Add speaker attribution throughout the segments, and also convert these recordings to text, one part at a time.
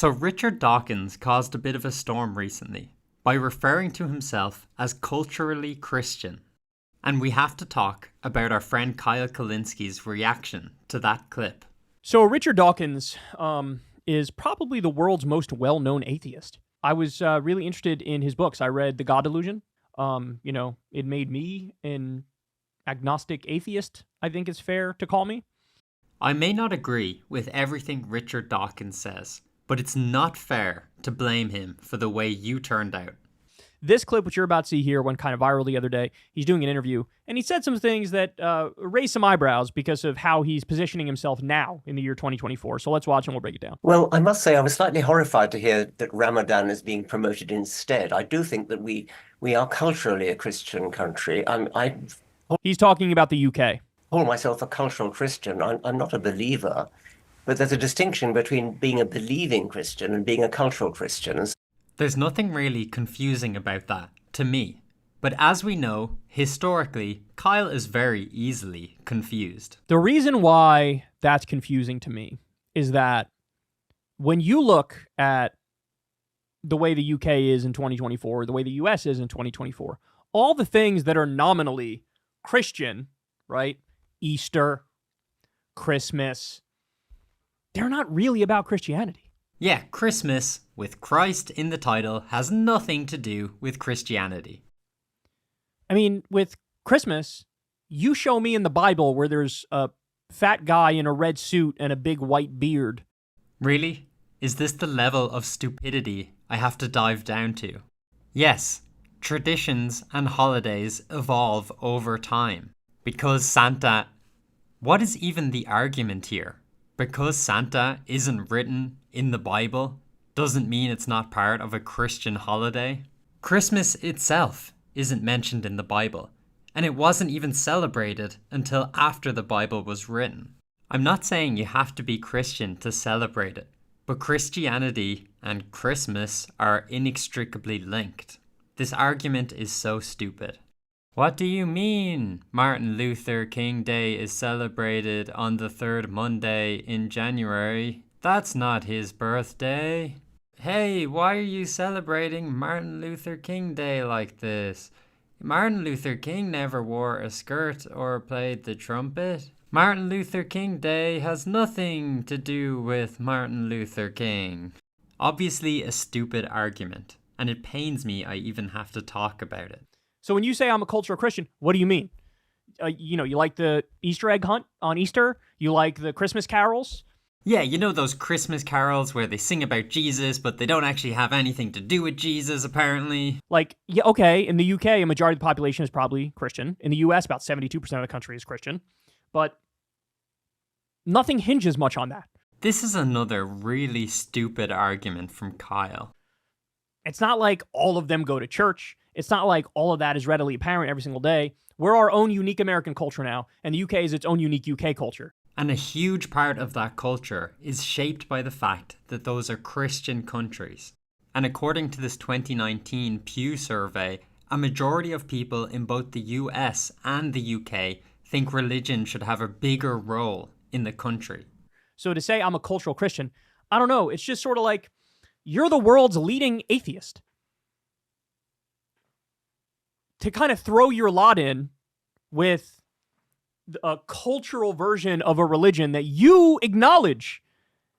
Speaker 1: So Richard Dawkins caused a bit of a storm recently by referring to himself as culturally Christian. And we have to talk about our friend Kyle Kulinski's reaction to that clip.
Speaker 2: So Richard Dawkins is probably the world's most well-known atheist. I was really interested in his books. I read The God Delusion. It made me an agnostic atheist, I think it's fair to call me.
Speaker 1: I may not agree with everything Richard Dawkins says, but it's not fair to blame him for the way you turned out.
Speaker 2: This clip, which you're about to see here, went kind of viral the other day. He's doing an interview, and he said some things that raised some eyebrows because of how he's positioning himself now in the year 2024. So let's watch and we'll break it down.
Speaker 3: Well, I must say I was slightly horrified to hear that Ramadan is being promoted instead. I do think that we are culturally a Christian country.
Speaker 2: He's talking about the UK.
Speaker 3: Call myself a cultural Christian. I'm not a believer, but there's a distinction between being a believing Christian and being a cultural Christian.
Speaker 1: There's nothing really confusing about that, to me. But as we know, historically, Kyle is very easily confused.
Speaker 2: The reason why that's confusing to me is that when you look at the way the UK is in 2024, the way the US is in 2024, all the things that are nominally Christian, right? Easter, Christmas, they're not really about Christianity.
Speaker 1: Yeah, Christmas, with Christ in the title, has nothing to do with Christianity.
Speaker 2: I mean, with Christmas, you show me in the Bible where there's a fat guy in a red suit and a big white beard.
Speaker 1: Really? Is this the level of stupidity I have to dive down to? Yes, traditions and holidays evolve over time. Because Santa... What is even the argument here? Because Santa isn't written in the Bible doesn't mean it's not part of a Christian holiday. Christmas itself isn't mentioned in the Bible, and it wasn't even celebrated until after the Bible was written. I'm not saying you have to be Christian to celebrate it, but Christianity and Christmas are inextricably linked. This argument is so stupid. What do you mean Martin Luther King Day is celebrated on the third Monday in January? That's not his birthday. Hey, why are you celebrating Martin Luther King Day like this? Martin Luther King never wore a skirt or played the trumpet. Martin Luther King Day has nothing to do with Martin Luther King. Obviously a stupid argument, and it pains me I even have to talk about it.
Speaker 2: So when you say I'm a cultural Christian, what do you mean? You like the Easter egg hunt on Easter? You like the Christmas carols?
Speaker 1: Yeah, you know those Christmas carols where they sing about Jesus, but they don't actually have anything to do with Jesus, apparently.
Speaker 2: Like, yeah, okay, in the UK, a majority of the population is probably Christian. In the US, about 72% of the country is Christian. But nothing hinges much on that.
Speaker 1: This is another really stupid argument from Kyle.
Speaker 2: It's not like all of them go to church. It's not like all of that is readily apparent every single day. We're our own unique American culture now, and the UK is its own unique UK culture.
Speaker 1: And a huge part of that culture is shaped by the fact that those are Christian countries. And according to this 2019 Pew survey, a majority of people in both the US and the UK think religion should have a bigger role in the country.
Speaker 2: So to say I'm a cultural Christian, I don't know. It's just sort of like, you're the world's leading atheist. To kind of throw your lot in with a cultural version of a religion that you acknowledge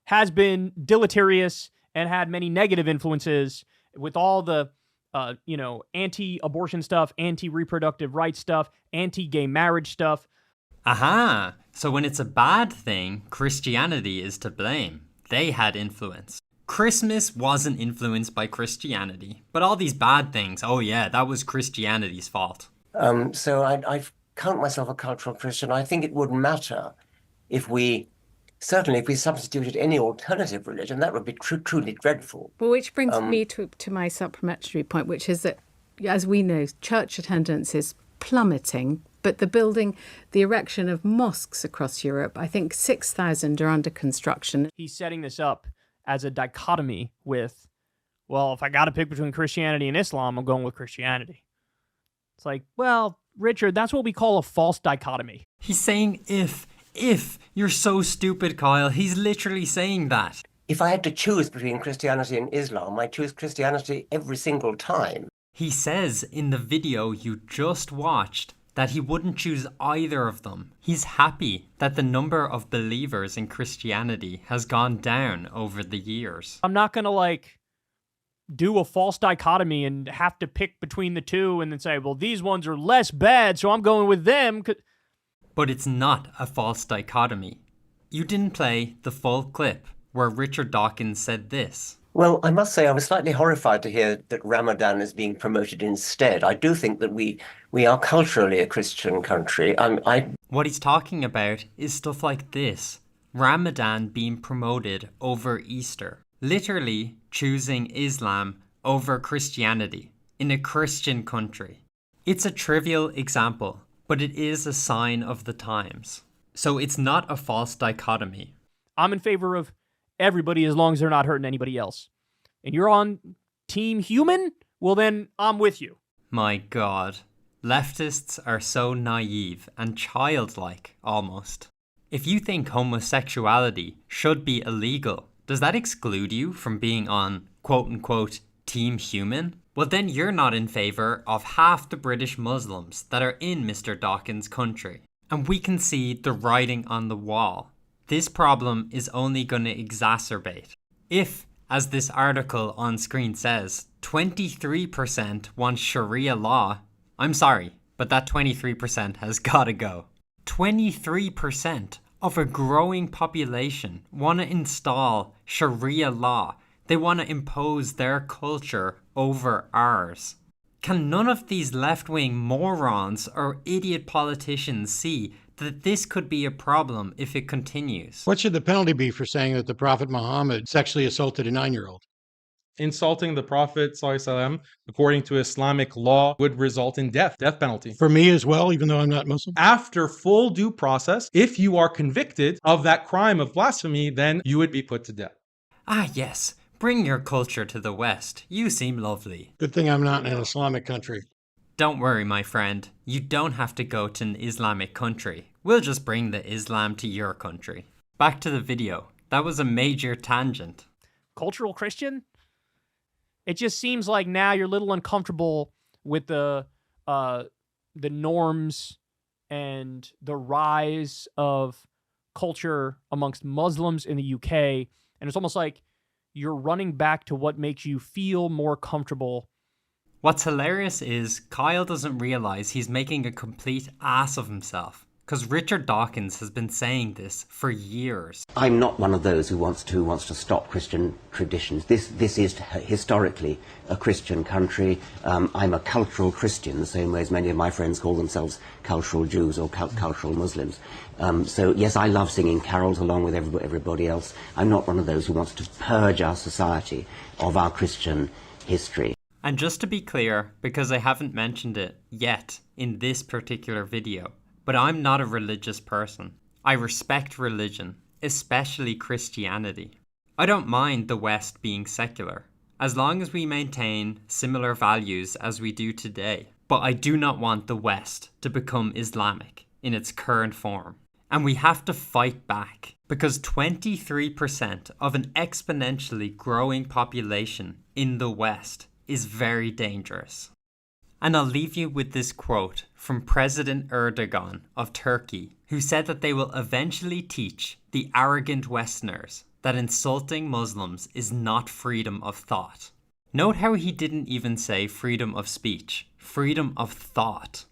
Speaker 2: has been deleterious and had many negative influences with all the, anti-abortion stuff, anti-reproductive rights stuff, anti-gay marriage stuff.
Speaker 1: Aha! So when it's a bad thing, Christianity is to blame. They had influence. Christmas wasn't influenced by Christianity, but all these bad things, oh yeah, that was Christianity's fault.
Speaker 3: So I count myself a cultural Christian. I think it wouldn't matter if we substituted any alternative religion. That would be truly dreadful.
Speaker 4: Well, which brings me to my supplementary point, which is that, as we know, church attendance is plummeting, but the erection of mosques across Europe, I think 6,000 are under construction.
Speaker 2: He's setting this up as a dichotomy with, well, if I got to pick between Christianity and Islam, I'm going with Christianity. It's like, well, Richard, that's what we call a false dichotomy.
Speaker 1: He's saying if. You're so stupid, Kyle. He's literally saying that.
Speaker 3: if I had to choose between Christianity and Islam, I choose Christianity every single time.
Speaker 1: He says in the video you just watched that he wouldn't choose either of them. He's happy that the number of believers in Christianity has gone down over the years.
Speaker 2: I'm not going to do a false dichotomy and have to pick between the two and then say, well, these ones are less bad, so I'm going with them.
Speaker 1: But it's not a false dichotomy. You didn't play the full clip where Richard Dawkins said this.
Speaker 3: Well, I must say I was slightly horrified to hear that Ramadan is being promoted instead. I do think that we are culturally a Christian country.
Speaker 1: What he's talking about is stuff like this. Ramadan being promoted over Easter. Literally choosing Islam over Christianity in a Christian country. It's a trivial example, but it is a sign of the times. So it's not a false dichotomy.
Speaker 2: I'm in favor of everybody as long as they're not hurting anybody else. And you're on team human? Well, then I'm with you.
Speaker 1: My God. Leftists are so naive and childlike, almost. If you think homosexuality should be illegal, does that exclude you from being on quote-unquote team human? Well, then you're not in favor of half the British Muslims that are in Mr. Dawkins' country. And we can see the writing on the wall. This problem is only going to exacerbate. If, as this article on screen says, 23% want Sharia law, I'm sorry, but that 23% has got to go. 23% of a growing population want to install Sharia law. They want to impose their culture over ours. Can none of these left-wing morons or idiot politicians see that this could be a problem if it continues?
Speaker 5: What should the penalty be for saying that the Prophet Muhammad sexually assaulted a 9-year-old?
Speaker 6: Insulting the Prophet, ﷺ, according to Islamic law, would result in death penalty.
Speaker 5: For me as well, even though I'm not Muslim?
Speaker 6: After full due process, if you are convicted of that crime of blasphemy, then you would be put to death.
Speaker 1: Ah, yes. Bring your culture to the West. You seem lovely.
Speaker 5: Good thing I'm not in an Islamic country.
Speaker 1: Don't worry, my friend. You don't have to go to an Islamic country. We'll just bring the Islam to your country. Back to the video. That was a major tangent.
Speaker 2: Cultural Christian? It just seems like now you're a little uncomfortable with the norms and the rise of culture amongst Muslims in the UK. And it's almost like you're running back to what makes you feel more comfortable.
Speaker 1: What's hilarious is Kyle doesn't realize he's making a complete ass of himself. Because Richard Dawkins has been saying this for years.
Speaker 7: I'm not one of those who wants to stop Christian traditions. This is historically a Christian country. I'm a cultural Christian, the same way as many of my friends call themselves cultural Jews or cultural Muslims. So yes, I love singing carols along with everybody else. I'm not one of those who wants to purge our society of our Christian history.
Speaker 1: And just to be clear, because I haven't mentioned it yet in this particular video, but I'm not a religious person. I respect religion, especially Christianity. I don't mind the West being secular, as long as we maintain similar values as we do today. But I do not want the West to become Islamic in its current form. And we have to fight back, because 23% of an exponentially growing population in the West is very dangerous. And I'll leave you with this quote from President Erdogan of Turkey, who said that they will eventually teach the arrogant Westerners that insulting Muslims is not freedom of thought. Note how he didn't even say freedom of speech, freedom of thought.